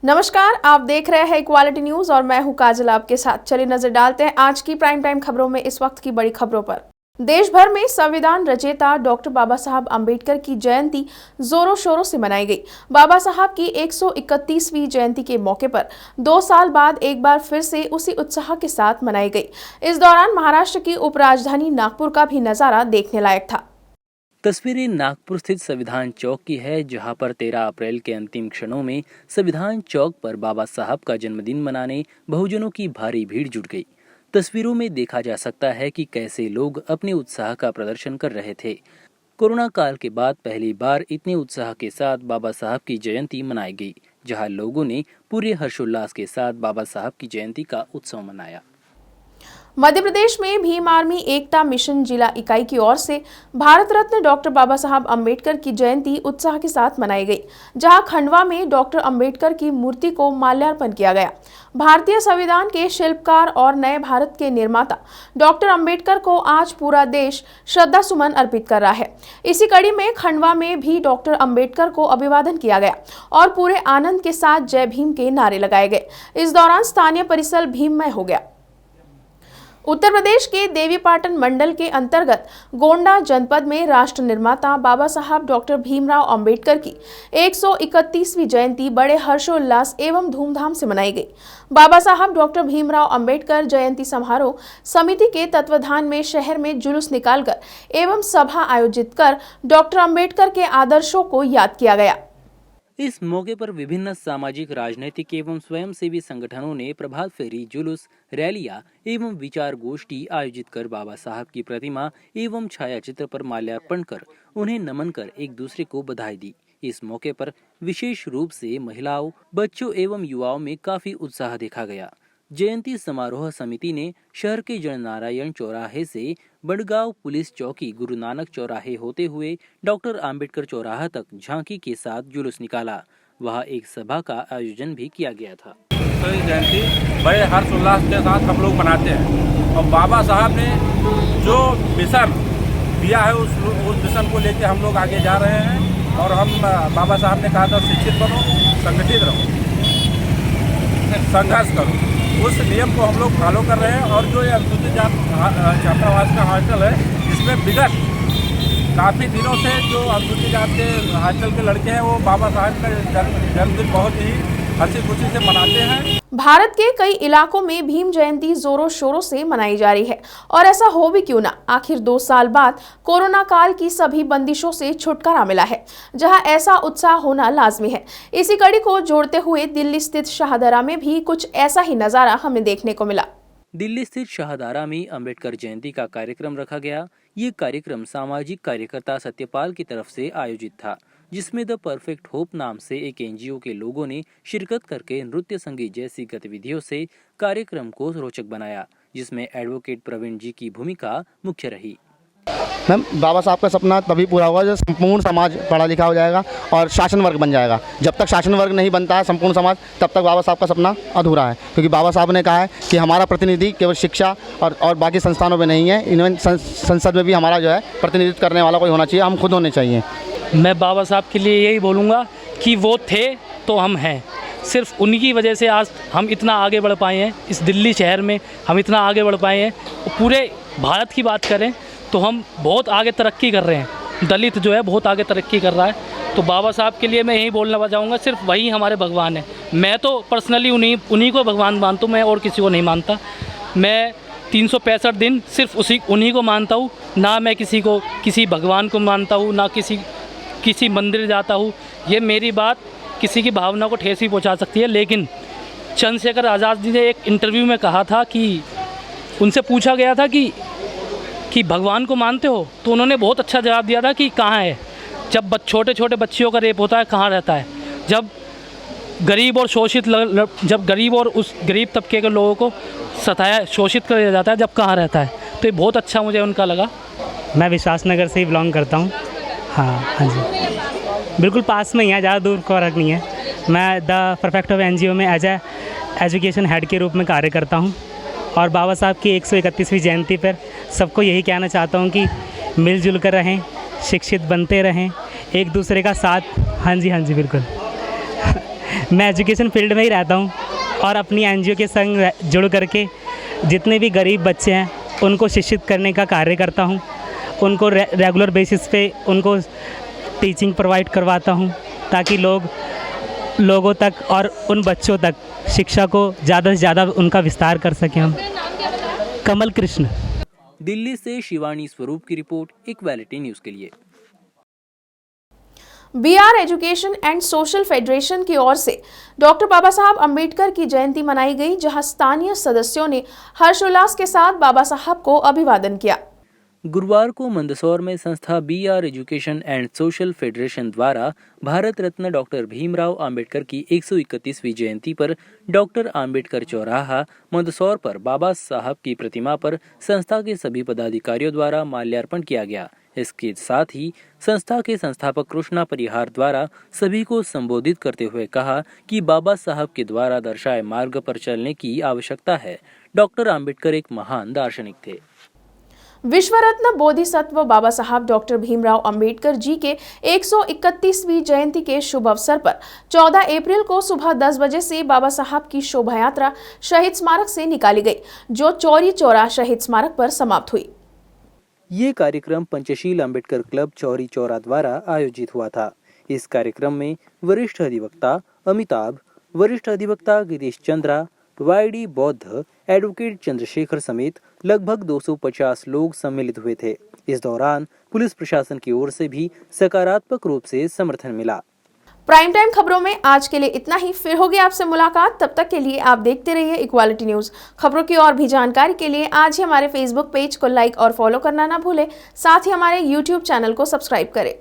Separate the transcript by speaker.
Speaker 1: नमस्कार, आप देख रहे हैं इक्वालिटी न्यूज और मैं हूं काजल आपके साथ। चलिए नजर डालते हैं आज की प्राइम टाइम खबरों में इस वक्त की बड़ी खबरों पर। देश भर में संविधान रचयिता डॉक्टर बाबा साहब अंबेडकर की जयंती जोरों शोरों से मनाई गई। बाबा साहब की 131वीं जयंती के मौके पर 2 साल बाद एक बार फिर से उसी उत्साह के साथ मनाई गई। इस दौरान महाराष्ट्र की उपराजधानी नागपुर का भी नजारा देखने लायक था।
Speaker 2: तस्वीरें नागपुर स्थित संविधान चौक की है, जहां पर 13 अप्रैल के अंतिम क्षणों में संविधान चौक पर बाबा साहब का जन्मदिन मनाने बहुजनों की भारी भीड़ जुट गई। तस्वीरों में देखा जा सकता है कि कैसे लोग अपने उत्साह का प्रदर्शन कर रहे थे। कोरोना काल के बाद पहली बार इतने उत्साह के साथ बाबा साहब की जयंती मनाई गई, जहां लोगों ने पूरे हर्षोल्लास के साथ बाबा साहब की जयंती का उत्सव मनाया।
Speaker 1: मध्य प्रदेश में भीम आर्मी एकता मिशन जिला इकाई की ओर से भारत रत्न डॉक्टर बाबा साहब अंबेडकर की जयंती उत्साह के साथ मनाई गई, जहां खंडवा में डॉक्टर अंबेडकर की मूर्ति को माल्यार्पण किया गया। भारतीय संविधान के शिल्पकार और नए भारत के निर्माता डॉक्टर अंबेडकर को आज पूरा देश श्रद्धा सुमन अर्पित कर रहा है। इसी कड़ी में खंडवा में भी डॉक्टर अंबेडकर को अभिवादन किया गया और पूरे आनंद के साथ जय भीम के नारे लगाए गए। इस दौरान स्थानीय परिसर भीममय हो गया। उत्तर प्रदेश के देवीपाटन मंडल के अंतर्गत गोंडा जनपद में राष्ट्र निर्माता बाबा साहब डॉक्टर भीमराव अंबेडकर की 131वीं जयंती बड़े हर्षोल्लास एवं धूमधाम से मनाई गई। बाबा साहब डॉक्टर भीमराव अंबेडकर जयंती समारोह समिति के तत्वाधान में शहर में जुलूस निकालकर एवं सभा आयोजित कर डॉक्टर अंबेडकर के आदर्शों को याद किया गया।
Speaker 2: इस मौके पर विभिन्न सामाजिक, राजनीतिक एवं स्वयंसेवी संगठनों ने प्रभात फेरी, जुलूस, रैलियां एवं विचार गोष्ठी आयोजित कर बाबा साहब की प्रतिमा एवं छाया चित्र पर माल्यार्पण कर उन्हें नमन कर एक दूसरे को बधाई दी। इस मौके पर विशेष रूप से महिलाओं, बच्चों एवं युवाओं में काफी उत्साह देखा गया। जयंती समारोह समिति ने शहर के जननारायण चौराहे से बड़गांव पुलिस चौकी, गुरु नानक चौराहे होते हुए डॉक्टर अंबेडकर चौराहा तक झांकी के साथ जुलूस निकाला। वहां एक सभा का आयोजन भी किया गया था।
Speaker 3: तो ये जयंती बड़े हर्षोल्लास के साथ हम लोग मनाते हैं और बाबा साहब ने जो मिशन दिया है उस मिशन को लेकर हम लोग आगे जा रहे हैं। और हम बाबा साहब ने कहा था शिक्षित बनो, संगठित रहो, संघर्ष करो, उस नियम को हम लोग फॉलो कर रहे हैं। और जो ये अनुसूचित जाति छात्रावास का हॉस्टल है, इसमें विगत काफ़ी दिनों से जो अनुसूचित जाति के हॉस्टल के लड़के हैं वो बाबा साहब का जन्मदिन बहुत ही हंसी खुशी से मनाते हैं।
Speaker 1: भारत के कई इलाकों में भीम जयंती जोरों शोरों से मनाई जा रही है और ऐसा हो भी क्यों ना, आखिर 2 साल बाद कोरोना काल की सभी बंदिशों से छुटकारा मिला है, जहां ऐसा उत्साह होना लाजमी है। इसी कड़ी को जोड़ते हुए दिल्ली स्थित शाहदरा में भी कुछ ऐसा ही नजारा हमें देखने को मिला।
Speaker 2: दिल्ली स्थित शाहदरा में अंबेडकर जयंती का कार्यक्रम रखा गया। ये कार्यक्रम सामाजिक कार्यकर्ता सत्यपाल की तरफ से आयोजित था, जिसमें द परफेक्ट होप नाम से एक एनजीओ के लोगों ने शिरकत करके नृत्य, संगीत जैसी गतिविधियों से कार्यक्रम को रोचक बनाया, जिसमें एडवोकेट प्रवीण जी की भूमिका मुख्य रही।
Speaker 4: मैम, बाबा साहब का सपना तभी पूरा होगा जब संपूर्ण समाज पढ़ा लिखा हो जाएगा और शासन वर्ग बन जाएगा। जब तक शासन वर्ग नहीं बनता है संपूर्ण समाज, तब तक बाबा साहब का सपना अधूरा है। क्योंकि बाबा साहब ने कहा है कि हमारा प्रतिनिधि केवल शिक्षा और बाकी संस्थानों में नहीं है, इवन संसद में भी हमारा जो है प्रतिनिधित्व करने वाला कोई होना चाहिए, हम खुद होने चाहिए।
Speaker 5: मैं बाबा साहब के लिए यही बोलूँगा कि वो थे तो हम हैं। सिर्फ उन्हीं की वजह से आज हम इतना आगे बढ़ पाए हैं। इस दिल्ली शहर में हम इतना आगे बढ़ पाए हैं। पूरे भारत की बात करें तो हम बहुत आगे तरक्की कर रहे हैं। दलित जो है बहुत आगे तरक्की कर रहा है। तो बाबा साहब के लिए मैं यही बोलना चाहूँगा, सिर्फ वही हमारे भगवान है। मैं तो पर्सनली उन्हीं को भगवान मानता हूँ, मैं और किसी को नहीं मानता। मैं 365 दिन सिर्फ उन्हीं को मानता हूँ, ना मैं किसी भगवान को मानता हूँ, ना किसी मंदिर जाता हूँ। ये मेरी बात किसी की भावना को ठेस भी पहुँचा सकती है। लेकिन चंद्रशेखर आज़ाद जी ने एक इंटरव्यू में कहा था कि उनसे पूछा गया था कि भगवान को मानते हो, तो उन्होंने बहुत अच्छा जवाब दिया था कि कहाँ है। जब छोटे छोटे बच्चियों का रेप होता है कहाँ रहता है, जब गरीब और उस गरीब तबके के लोगों को शोषित कर दिया जाता है, जब कहाँ रहता है। तो ये बहुत अच्छा मुझे उनका लगा।
Speaker 6: मैं विश्वास नगर से ही बिलोंग करता हूँ। हाँ जी, बिल्कुल पास में ही है, ज़्यादा दूर का फर्क नहीं है। मैं द परफेक्ट होप एनजीओ में एज ए एजुकेशन हेड के रूप में कार्य करता हूँ। और बाबा साहब की 131वीं जयंती पर सबको यही कहना चाहता हूँ कि मिलजुल कर रहें, शिक्षित बनते रहें, एक दूसरे का साथ। हाँ जी बिल्कुल। मैं एजुकेशन फील्ड में ही रहता हूँ और अपनी एनजीओ के संग जुड़ करके जितने भी गरीब बच्चे हैं उनको शिक्षित करने का कार्य करता हूँ। उनको रेगुलर बेसिस पे उनको टीचिंग प्रोवाइड करवाता हूँ ताकि लोगों तक और उन बच्चों तक शिक्षा को ज़्यादा से ज़्यादा उनका विस्तार कर सकें हम। कमल कृष्ण।
Speaker 2: दिल्ली से शिवानी स्वरूप की रिपोर्ट, इक्वालिटी न्यूज़ के लिए।
Speaker 1: BR education and social federation की ओर से डॉक्टर बाबा साहब अम्बेडकर की जयंती मनाई गई, जहां स्थानीय सदस्यों ने हर्षोल्लास के साथ बाबा साहब को अभिवादन किया।
Speaker 2: गुरुवार को मंदसौर में संस्था BR education and social federation द्वारा भारत रत्न डॉक्टर भीमराव अंबेडकर की 131वीं जयंती पर डॉक्टर अंबेडकर चौराहा मंदसौर पर बाबा साहब की प्रतिमा पर संस्था के सभी पदाधिकारियों द्वारा माल्यार्पण किया गया। इसके साथ ही संस्था के संस्थापक कृष्णा परिहार द्वारा सभी को संबोधित करते हुए कहा कि बाबा साहब के द्वारा दर्शाए मार्ग पर चलने की आवश्यकता है। डॉक्टर अंबेडकर एक महान दार्शनिक थे।
Speaker 1: विश्व रत्न बोधिसत्व बाबा साहब डॉक्टर भीमराव अंबेडकर जी के 131वीं जयंती के शुभ अवसर पर 14 अप्रैल को सुबह 10 बजे से बाबा साहब की शोभा यात्रा शहीद स्मारक से निकाली गई, जो चौरी चौरा शहीद स्मारक पर समाप्त हुई।
Speaker 2: ये कार्यक्रम पंचशील अंबेडकर क्लब चौरी चौरा द्वारा आयोजित हुआ था। इस कार्यक्रम में वरिष्ठ अधिवक्ता अमिताभ, वरिष्ठ अधिवक्ता गिरीश चंद्रा, वाईडी बौद्ध, एडवोकेट चंद्रशेखर समेत लगभग 250 लोग सम्मिलित हुए थे। इस दौरान पुलिस प्रशासन की ओर से भी सकारात्मक रूप से समर्थन मिला।
Speaker 1: प्राइम टाइम खबरों में आज के लिए इतना ही। फिर होगी आपसे मुलाकात, तब तक के लिए आप देखते रहिए इक्वालिटी न्यूज। खबरों की और भी जानकारी के लिए आज ही हमारे फेसबुक पेज को लाइक और फॉलो करना ना भूलें। साथ ही हमारे यूट्यूब चैनल को सब्सक्राइब करें।